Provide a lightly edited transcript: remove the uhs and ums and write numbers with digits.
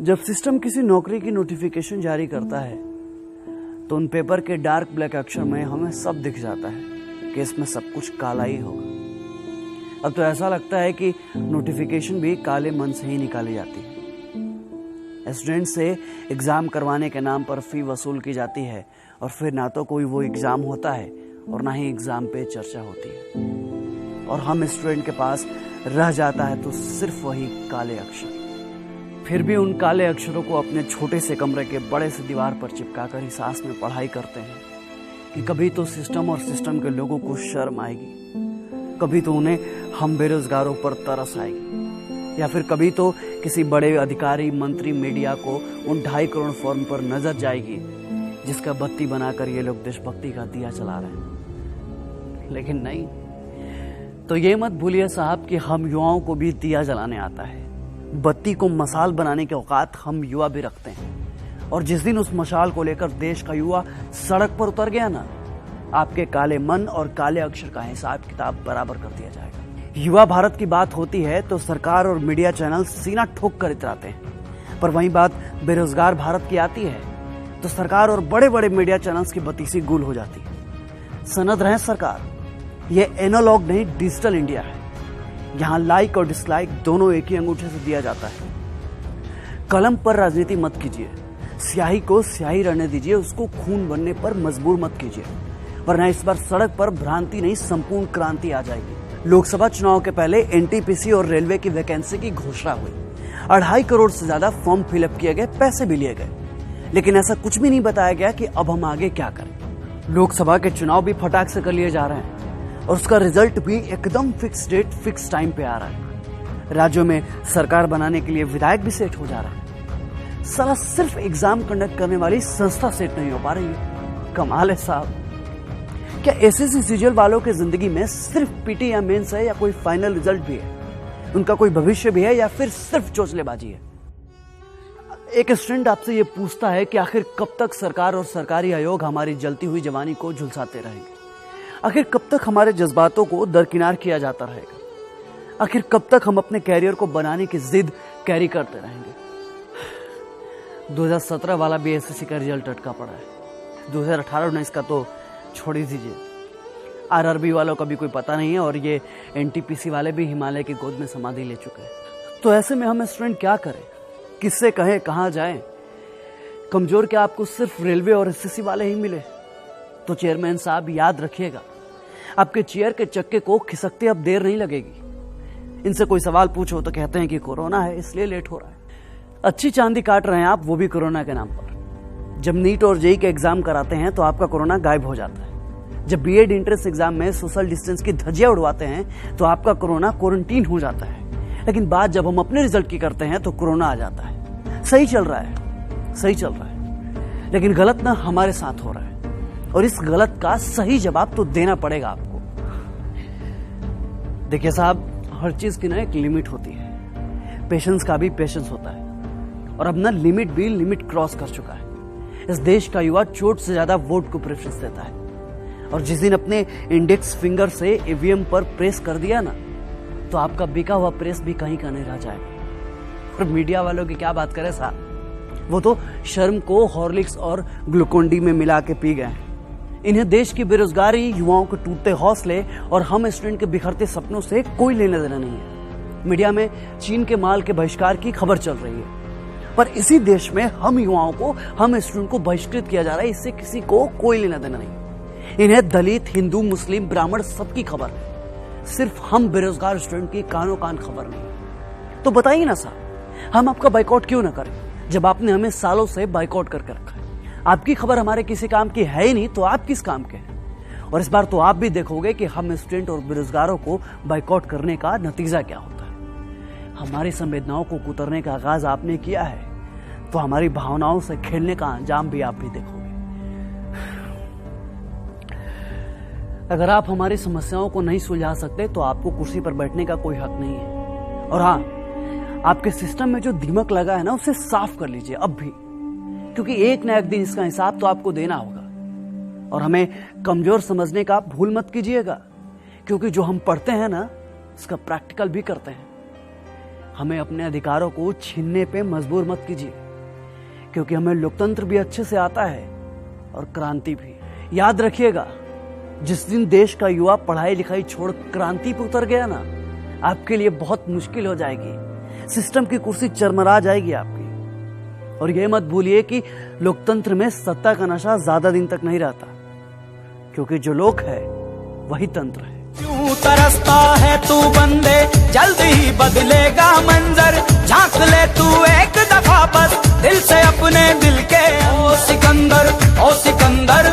जब सिस्टम किसी नौकरी की नोटिफिकेशन जारी करता है तो उन पेपर के डार्क ब्लैक अक्षर में हमें सब दिख जाता है कि इसमें सब कुछ काला ही होगा। अब तो ऐसा लगता है कि नोटिफिकेशन भी काले मन से ही निकाली जाती है। स्टूडेंट से एग्जाम करवाने के नाम पर फी वसूल की जाती है और फिर ना तो कोई वो एग्जाम होता है और ना ही एग्जाम पे चर्चा होती है, और हम स्टूडेंट के पास रह जाता है तो सिर्फ वही काले अक्षर। फिर भी उन काले अक्षरों को अपने छोटे से कमरे के बड़े से दीवार पर चिपका कर ही सांस में पढ़ाई करते हैं कि कभी तो सिस्टम और सिस्टम के लोगों को शर्म आएगी, कभी तो उन्हें हम बेरोजगारों पर तरस आएगी, या फिर कभी तो किसी बड़े अधिकारी मंत्री मीडिया को उन 2.5 करोड़ फॉर्म पर नजर जाएगी जिसका बत्ती बनाकर ये लोग देशभक्ति का दिया चला रहे हैं। लेकिन नहीं, तो ये मत भूलिए साहब कि हम युवाओं को भी दिया जलाने आता है। बत्ती को मसाल बनाने के औकात हम युवा भी रखते हैं, और जिस दिन उस मशाल को लेकर देश का युवा सड़क पर उतर गया ना, आपके काले मन और काले अक्षर का हिसाब किताब बराबर कर दिया जाएगा। युवा भारत की बात होती है तो सरकार और मीडिया चैनल सीना ठोक कर इतराते हैं, पर वहीं बात बेरोजगार भारत की आती है तो सरकार और बड़े बड़े मीडिया चैनल्स की बत्ती गुल हो जाती है। सनद रहे सरकार, ये एनालॉग नहीं डिजिटल इंडिया है। यहां लाइक और डिसलाइक दोनों एक ही अंगूठे से दिया जाता है। कलम पर राजनीति मत कीजिए, स्याही को स्याही रहने दीजिए, उसको खून बनने पर मजबूर मत कीजिए, वरना इस बार सड़क पर भ्रांति नहीं संपूर्ण क्रांति आ जाएगी। लोकसभा चुनाव के पहले एनटीपीसी और रेलवे की वैकेंसी की घोषणा हुई, 2.5 करोड़ से ज्यादा फॉर्म फिलअप किए गए, पैसे भी लिए गए, लेकिन ऐसा कुछ भी नहीं बताया गया कि अब हम आगे क्या करें। लोकसभा के चुनाव भी फटाक से कर लिए जा रहे हैं और उसका रिजल्ट भी एकदम फिक्स डेट फिक्स टाइम पे आ रहा है। राज्यों में सरकार बनाने के लिए विधायक भी सेट हो जा रहा है। साला सिर्फ एग्जाम कंडक्ट करने वाली संस्था सेट नहीं हो पा रही है। कमाल है साहब। क्या एसएससी सीजीएल वालों की जिंदगी में सिर्फ पीटी या मेंस है, या कोई फाइनल रिजल्ट भी है? उनका कोई भविष्य भी है, या फिर सिर्फ चोचलेबाजी है? एक स्टूडेंट आपसे ये पूछता है कि आखिर कब तक सरकार और सरकारी आयोग हमारी जलती हुई जवानी को झुलसाते रहेंगे? आखिर कब तक हमारे जज्बातों को दरकिनार किया जाता रहेगा? आखिर कब तक हम अपने कैरियर को बनाने की जिद कैरी करते रहेंगे? 2017 वाला भी एसएससी का रिजल्ट अटका पड़ा है। 2018-19 का तो छोड़ ही दीजिए। आरआरबी वालों का भी कोई पता नहीं है, और ये एनटीपीसी वाले भी हिमालय की गोद में समाधि ले चुके हैं। तो ऐसे में हम स्टूडेंट क्या करें? किससे कहें, कहां जाएं? कमजोर क्या आपको सिर्फ रेलवे और एसएससी वाले ही मिले? तो चेयरमैन साहब याद रखिएगा, आपके चेयर के चक्के को खिसकते अब देर नहीं लगेगी। इनसे कोई सवाल पूछो तो कहते हैं कि कोरोना है इसलिए लेट हो रहा है। अच्छी चांदी काट रहे हैं आप, वो भी कोरोना के नाम पर। जब नीट और जेईई के एग्जाम कराते हैं तो आपका कोरोना गायब हो जाता है। जब बीएड एंट्रेंस एग्जाम में सोशल डिस्टेंस की धज्जियां उड़वाते हैं तो आपका कोरोना क्वारंटीन हो जाता है। लेकिन बात जब हम अपने रिजल्ट की करते हैं तो कोरोना आ जाता है। सही चल रहा है, सही चल रहा है, लेकिन गलत ना हमारे साथ हो रहा है, और इस गलत का सही जवाब तो देना पड़ेगा आपको। देखिए साहब, हर चीज की ना एक लिमिट होती है। पेशेंस का भी पेशेंस होता है, और अब ना लिमिट भी लिमिट क्रॉस कर चुका है। इस देश का युवा चोट से ज्यादा वोट को प्रेफरेंस देता है, और जिस दिन अपने इंडेक्स फिंगर से ईवीएम पर प्रेस कर दिया ना, तो आपका बिका हुआ प्रेस भी कहीं का नहीं रह जाएगा। और मीडिया वालों की क्या बात करें साहब, वो तो शर्म को हॉर्लिक्स और ग्लूकोन डी में मिला के पी गए हैं। इन्हें देश की बेरोजगारी, युवाओं के टूटते हौसले और हम स्टूडेंट के बिखरते सपनों से कोई लेना देना नहीं है। मीडिया में चीन के माल के बहिष्कार की खबर चल रही है, पर इसी देश में हम युवाओं को, हम स्टूडेंट को बहिष्कृत किया जा रहा है। इससे किसी को कोई लेना देना नहीं। इन्हें दलित, हिंदू, मुस्लिम, ब्राह्मण सबकी खबर है, सिर्फ हम बेरोजगार स्टूडेंट की कानों कान खबर नहीं। तो बताइए ना साहब, हम आपका बाइकआउट क्यों ना करें, जब आपने हमें सालों से बाइकआउट करके रखा है? आपकी खबर हमारे किसी काम की है ही नहीं, तो आप किस काम के हैं? और इस बार तो आप भी देखोगे कि हम स्टूडेंट और बेरोजगारों को बाइकआउट करने का नतीजा क्या होता है। हमारी संवेदनाओं को कुतरने का आगाज आपने किया है, तो हमारी भावनाओं से खेलने का अंजाम भी आप भी देखोगे। अगर आप हमारी समस्याओं को नहीं सुलझा सकते तो आपको कुर्सी पर बैठने का कोई हक नहीं है। और हाँ, आपके सिस्टम में जो दीमक लगा है ना, उसे साफ कर लीजिए अब भी, क्योंकि एक न एक दिन इसका हिसाब तो आपको देना होगा। और हमें कमजोर समझने का भूल मत कीजिएगा, क्योंकि जो हम पढ़ते हैं ना, उसका प्रैक्टिकल भी करते हैं। हमें अपने अधिकारों को छीनने पे मजबूर मत कीजिए, क्योंकि हमें लोकतंत्र भी अच्छे से आता है और क्रांति भी। याद रखिएगा, जिस दिन देश का युवा पढ़ाई लिखाई छोड़ क्रांति पे उतर गया ना, आपके लिए बहुत मुश्किल हो जाएगी। सिस्टम की कुर्सी चरमरा जाएगी आपकी। और यह मत भूलिए कि लोकतंत्र में सत्ता का नशा ज्यादा दिन तक नहीं रहता, क्योंकि जो लोक है वही तंत्र है। क्यों तरसता है तू बंदे, जल्द ही बदलेगा मंजर। झांक ले तू एक दफा बस दिल से अपने दिल के। ओ सिकंदर, ओ सिकंदर,